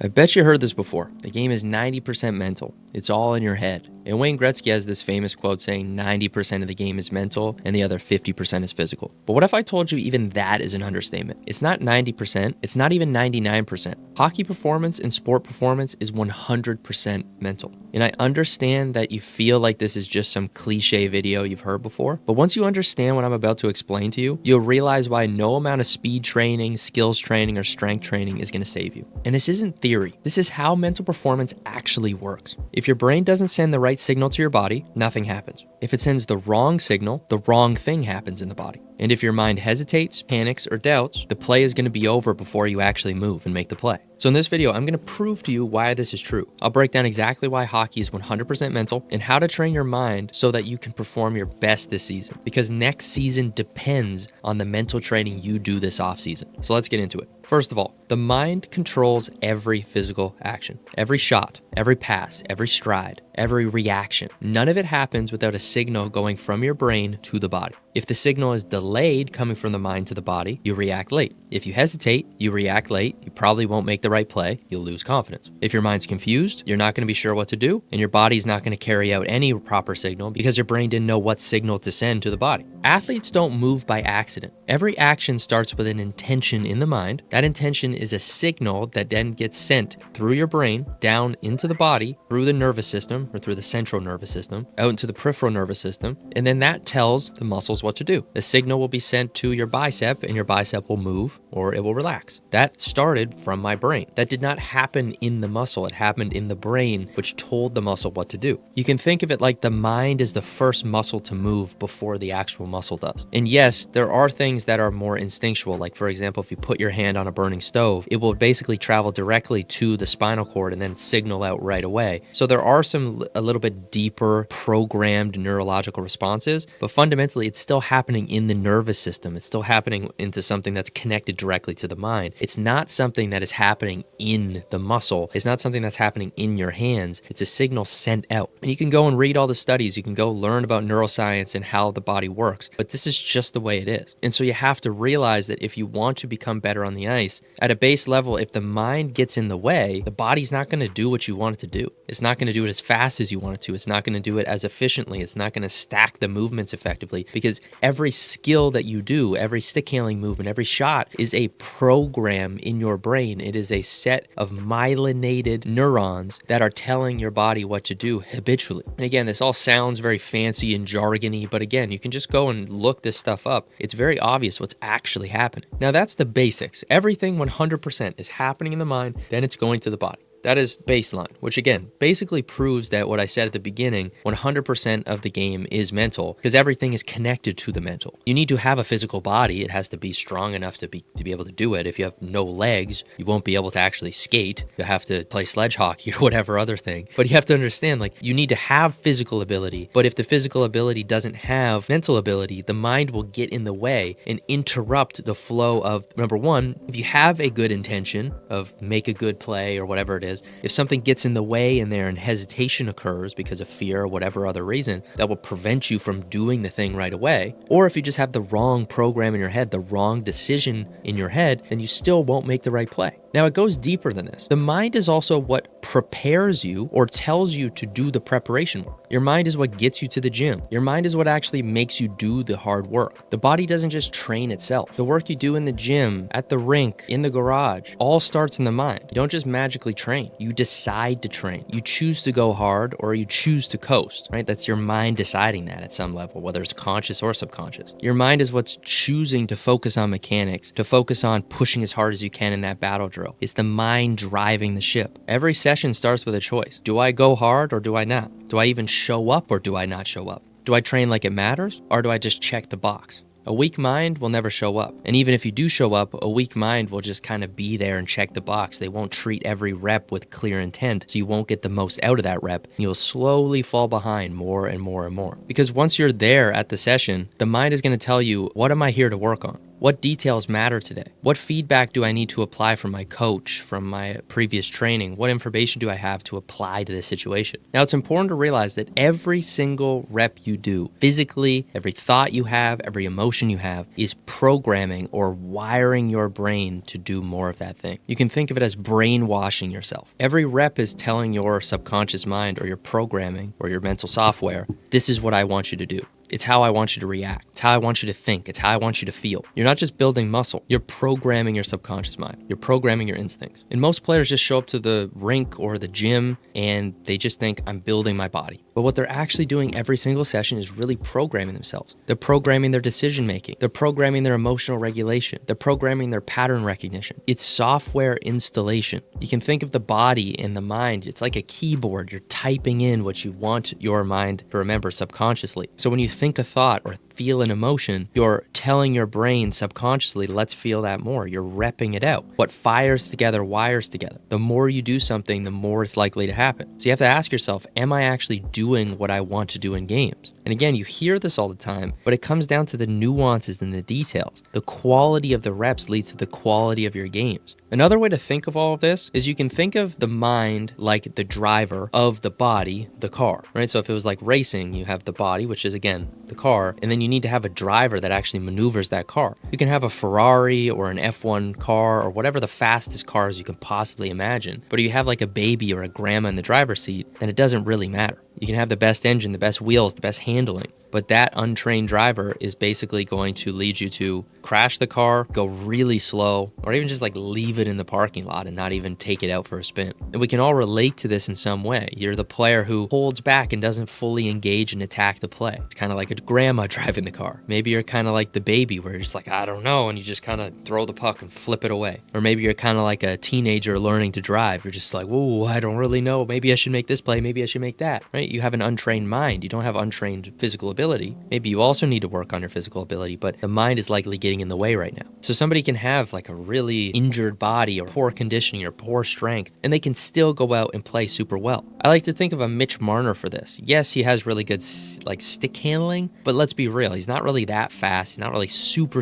I bet you heard this before. The game is 90% mental. It's all in your head. And Wayne Gretzky has this famous quote saying 90% of the game is mental and the other 50% is physical. But what if I told you even that is an understatement? It's not 90%, it's not even 99%. Hockey performance and sport performance is 100% mental. And I understand that you feel like this is just some cliche video you've heard before, but once you understand what I'm about to explain to you, you'll realize why no amount of speed training, skills training, or strength training is going to save you. And this isn't theory. This is how mental performance actually works. If your brain doesn't send the right signal to your body, nothing happens. If it sends the wrong signal, the wrong thing happens in the body. And if your mind hesitates, panics, or doubts, the play is going to be over before you actually move and make the play. So in this video, I'm going to prove to you why this is true. I'll break down exactly why hockey is 100% mental and how to train your mind so that you can perform your best this season. Because next season depends on the mental training you do this offseason. So let's get into it. First of all, the mind controls every physical action, every shot, every pass, every stride, every reaction. None of it happens without a signal going from your brain to the body. If the signal is delayed coming from the mind to the body, you react late. If you hesitate, you react late. You probably won't make the right play. You'll lose confidence. If your mind's confused, you're not going to be sure what to do, and your body's not going to carry out any proper signal because your brain didn't know what signal to send to the body. Athletes don't move by accident. Every action starts with an intention in the mind. That intention is a signal that then gets sent through your brain, down into the body, through the nervous system, or through the central nervous system, out into the peripheral nervous system, and then that tells the muscles what to do. The signal will be sent to your bicep, and your bicep will move or it will relax. That started from my brain. That did not happen in the muscle. It happened in the brain, which told the muscle what to do. You can think of it like the mind is the first muscle to move before the actual muscle does. And yes, there are things that are more instinctual. Like for example, if you put your hand on a burning stove, it will basically travel directly to the spinal cord and then signal out right away. So there are some a little bit deeper programmed neurological responses, but fundamentally it's still happening in the nervous system. It's still happening into something that's connected directly to the mind. It's not something that is happening in the muscle. It's not something that's happening in your hands. It's a signal sent out. And you can go and read all the studies. You can go learn about neuroscience and how the body works, but this is just the way it is. And so you have to realize that if you want to become better on the ice, at a base level, if the mind gets in the way, the body's not going to do what you want it to do. It's not going to do it as fast as you want it to. It's not going to do it as efficiently. It's not going to stack the movements effectively, because every skill that you do, every stick handling movement, every shot is a program in your brain. It is a set of myelinated neurons that are telling your body what to do habitually. And again, this all sounds very fancy and jargony, but again, you can just go and look this stuff up. It's very obvious what's actually happening. Now that's the basics. Everything 100% is happening in the mind, then it's going to the body. That is baseline, which again, basically proves that what I said at the beginning, 100% of the game is mental, because everything is connected to the mental. You need to have a physical body. It has to be strong enough to be able to do it. If you have no legs, you won't be able to actually skate. You have to play sledge hockey or whatever other thing. But you have to understand, like, you need to have physical ability, but if the physical ability doesn't have mental ability, the mind will get in the way and interrupt the flow of, number one, if you have a good intention of make a good play or whatever it is, if something gets in the way in there and hesitation occurs because of fear or whatever other reason, that will prevent you from doing the thing right away. Or if you just have the wrong program in your head, the wrong decision in your head, then you still won't make the right play. Now, it goes deeper than this. The mind is also what prepares you or tells you to do the preparation work. Your mind is what gets you to the gym. Your mind is what actually makes you do the hard work. The body doesn't just train itself. The work you do in the gym, at the rink, in the garage, all starts in the mind. You don't just magically train. You decide to train. You choose to go hard or you choose to coast, right? That's your mind deciding that at some level, whether it's conscious or subconscious. Your mind is what's choosing to focus on mechanics, to focus on pushing as hard as you can in that battle drill. It's the mind driving the ship. Every session starts with a choice. Do I go hard or do I not? Do I even show up or do I not show up? Do I train like it matters or do I just check the box? A weak mind will never show up. And even if you do show up, a weak mind will just kind of be there and check the box. They won't treat every rep with clear intent, so you won't get the most out of that rep. And you'll slowly fall behind more and more and more. Because once you're there at the session, the mind is going to tell you, what am I here to work on? What details matter today? What feedback do I need to apply from my coach, from my previous training? What information do I have to apply to this situation? Now, it's important to realize that every single rep you do, physically, every thought you have, every emotion you have, is programming or wiring your brain to do more of that thing. You can think of it as brainwashing yourself. Every rep is telling your subconscious mind or your programming or your mental software, this is what I want you to do. It's how I want you to react. It's how I want you to think. It's how I want you to feel. You're not just building muscle. You're programming your subconscious mind. You're programming your instincts. And most players just show up to the rink or the gym and they just think, I'm building my body. But what they're actually doing every single session is really programming themselves. They're programming their decision making. They're programming their emotional regulation. They're programming their pattern recognition. It's software installation. You can think of the body and the mind. It's like a keyboard. You're typing in what you want your mind to remember subconsciously. So when you think a thought or feel an emotion, you're telling your brain subconsciously, let's feel that more. You're repping it out. What fires together wires together. The more you do something, the more it's likely to happen. So you have to ask yourself, am I actually doing what I want to do in games? And again, you hear this all the time, but it comes down to the nuances and the details. The quality of the reps leads to the quality of your games. Another way to think of all of this is you can think of the mind like the driver of the body, the car, right? So if it was like racing, you have the body, which is again, the car, and then you need to have a driver that actually maneuvers that car. You can have a Ferrari or an F1 car or whatever the fastest cars you can possibly imagine. But if you have like a baby or a grandma in the driver's seat, then it doesn't really matter. You can have the best engine, the best wheels, the best handling, but that untrained driver is basically going to lead you to crash the car, go really slow, or even just like leave it in the parking lot and not even take it out for a spin. And we can all relate to this in some way. You're the player who holds back and doesn't fully engage and attack the play. It's kind of like a grandma driving the car. Maybe you're kind of like the baby where you're just like, I don't know, and you just kind of throw the puck and flip it away. Or maybe you're kind of like a teenager learning to drive. You're just like, whoa, I don't really know. Maybe I should make this play. Maybe I should make that, right? You have an untrained mind. You don't have untrained physical ability. Maybe you also need to work on your physical ability, but the mind is likely getting in the way right now. So somebody can have like a really injured body or poor conditioning or poor strength, and they can still go out and play super well. I like to think of a Mitch Marner for this. Yes, he has really good like stick handling, but let's be real. He's not really that fast. He's not really super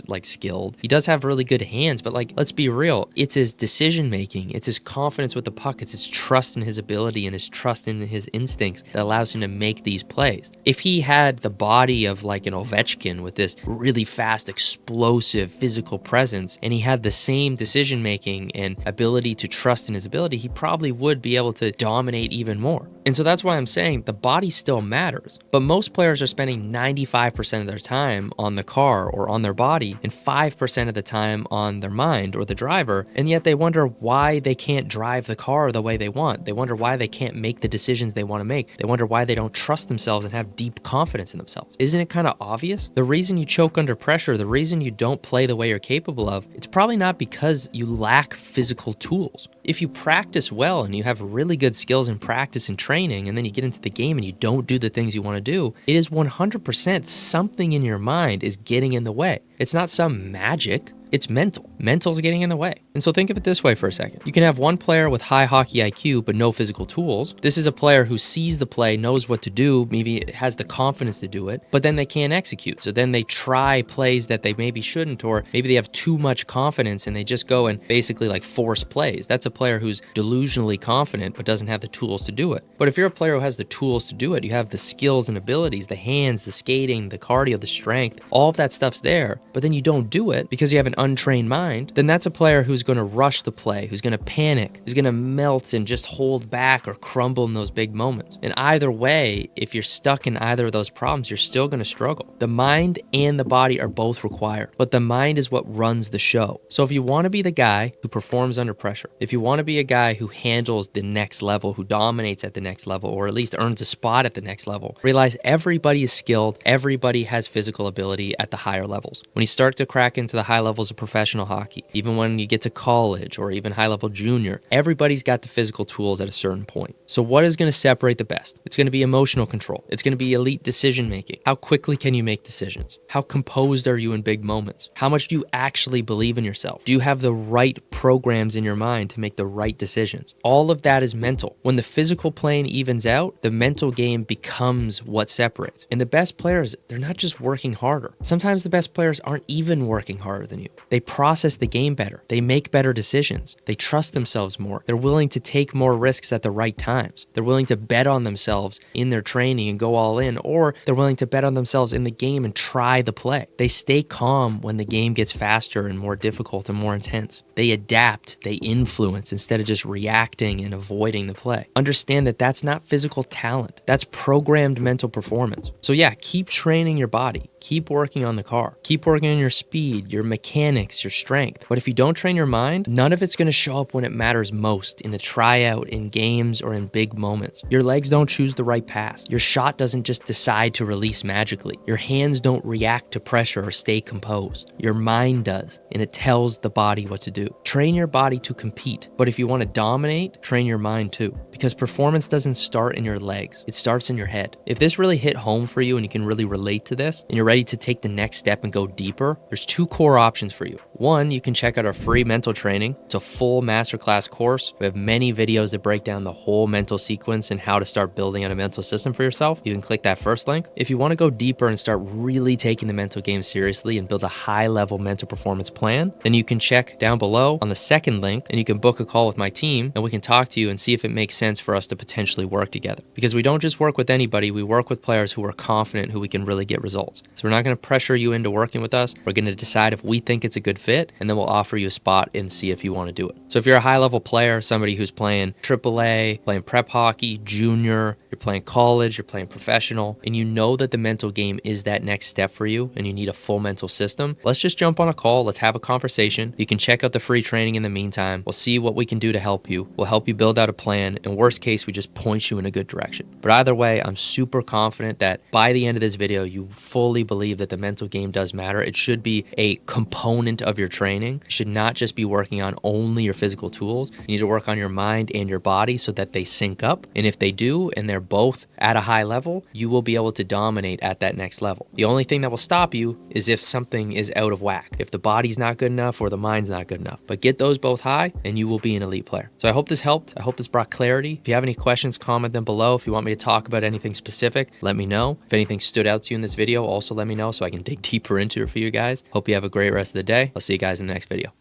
like skilled. He does have really good hands, but like, let's be real. It's his decision making. It's his confidence with the puck. It's his trust in his ability and his trust in his instincts that allows him to make these plays. If he had the body of like an Ovechkin with this really fast, explosive physical presence, and he had the same decision making and ability to trust in his ability, he probably would be able to dominate even more. And so that's why I'm saying the body still matters, but most players are spending 95% of their time on the car or on their body and 5% of the time on their mind or the driver, and yet they wonder why they can't drive the car the way they want. They wonder why they can't make the decisions they want to make. They wonder why they don't trust themselves and have deep confidence in themselves. Isn't it kind of obvious? The reason you choke under pressure, the reason you don't play the way you're capable of, it's probably not because you lack physical tools. If you practice well and you have really good skills in practice and training, and then you get into the game and you don't do the things you want to do, it is 100% something in your mind is getting in the way. It's not some magic. It's mental. Mental's getting in the way. And so think of it this way for a second. You can have one player with high hockey IQ, but no physical tools. This is a player who sees the play, knows what to do, maybe has the confidence to do it, but then they can't execute. So then they try plays that they maybe shouldn't, or maybe they have too much confidence and they just go and basically like force plays. That's a player who's delusionally confident, but doesn't have the tools to do it. But if you're a player who has the tools to do it, you have the skills and abilities, the hands, the skating, the cardio, the strength, all of that stuff's there, but then you don't do it because you have an untrained mind, then that's a player who's going to rush the play, who's going to panic, who's going to melt and just hold back or crumble in those big moments. And either way, if you're stuck in either of those problems, you're still going to struggle. The mind and the body are both required, but the mind is what runs the show. So if you want to be the guy who performs under pressure, if you want to be a guy who handles the next level, who dominates at the next level, or at least earns a spot at the next level, realize everybody is skilled, everybody has physical ability at the higher levels. When you start to crack into the high levels levels of professional hockey, even when you get to college or even high-level junior, everybody's got the physical tools at a certain point. So what is going to separate the best? It's going to be emotional control. It's going to be elite decision-making. How quickly can you make decisions? How composed are you in big moments? How much do you actually believe in yourself? Do you have the right programs in your mind to make the right decisions? All of that is mental. When the physical plane evens out, the mental game becomes what separates. And the best players, they're not just working harder. Sometimes the best players aren't even working harder than you. They process the game better. They make better decisions. They trust themselves more. They're willing to take more risks at the right times. They're willing to bet on themselves in their training and go all in, or they're willing to bet on themselves in the game and try the play. They stay calm when the game gets faster and more difficult and more intense. They adapt, they influence instead of just reacting and avoiding the play. Understand that that's not physical talent. That's programmed mental performance. So yeah, keep training your body. Keep working on the car. Keep working on your speed, your mechanics, your strength. But if you don't train your mind, none of it's going to show up when it matters most, in a tryout, in games, or in big moments. Your legs don't choose the right pass. Your shot doesn't just decide to release magically. Your hands don't react to pressure or stay composed. Your mind does, and it tells the body what to do. Train your body to compete, but if you want to dominate, train your mind too. Because performance doesn't start in your legs, it starts in your head. If this really hit home for you and you can really relate to this, and you're ready to take the next step and go deeper, there's two core options for you. One, you can check out our free mental training. It's a full masterclass course. We have many videos that break down the whole mental sequence and how to start building out a mental system for yourself. You can click that first link. If you want to go deeper and start really taking the mental game seriously and build a high-level mental performance plan, then you can check down below on the second link and you can book a call with my team and we can talk to you and see if it makes sense for us to potentially work together. Because we don't just work with anybody, we work with players who are confident, who we can really get results. So we're not going to pressure you into working with us. We're going to decide if we think it's a good fit, and then we'll offer you a spot and see if you want to do it. So if you're a high-level player, somebody who's playing AAA, playing prep hockey, junior, you're playing college, you're playing professional, and you know that the mental game is that next step for you and you need a full mental system, let's just jump on a call. Let's have a conversation. You can check out the free training in the meantime. We'll see what we can do to help you. We'll help you build out a plan. In worst case, we just point you in a good direction. But either way, I'm super confident that by the end of this video, you fully believe that the mental game does matter. It should be a component of your training. You should not just be working on only your physical tools. You need to work on your mind and your body so that they sync up. And if they do, and they're both at a high level, you will be able to dominate at that next level. The only thing that will stop you is if something is out of whack, if the body's not good enough or the mind's not good enough. But get those both high and you will be an elite player. So I hope this helped. I hope this brought clarity. If you have any questions, comment them below. If you want me to talk about anything specific, let me know. If anything stood out to you in this video, also let me know so I can dig deeper into it for you guys. Hope you have a great rest of the day. I'll see you guys in the next video.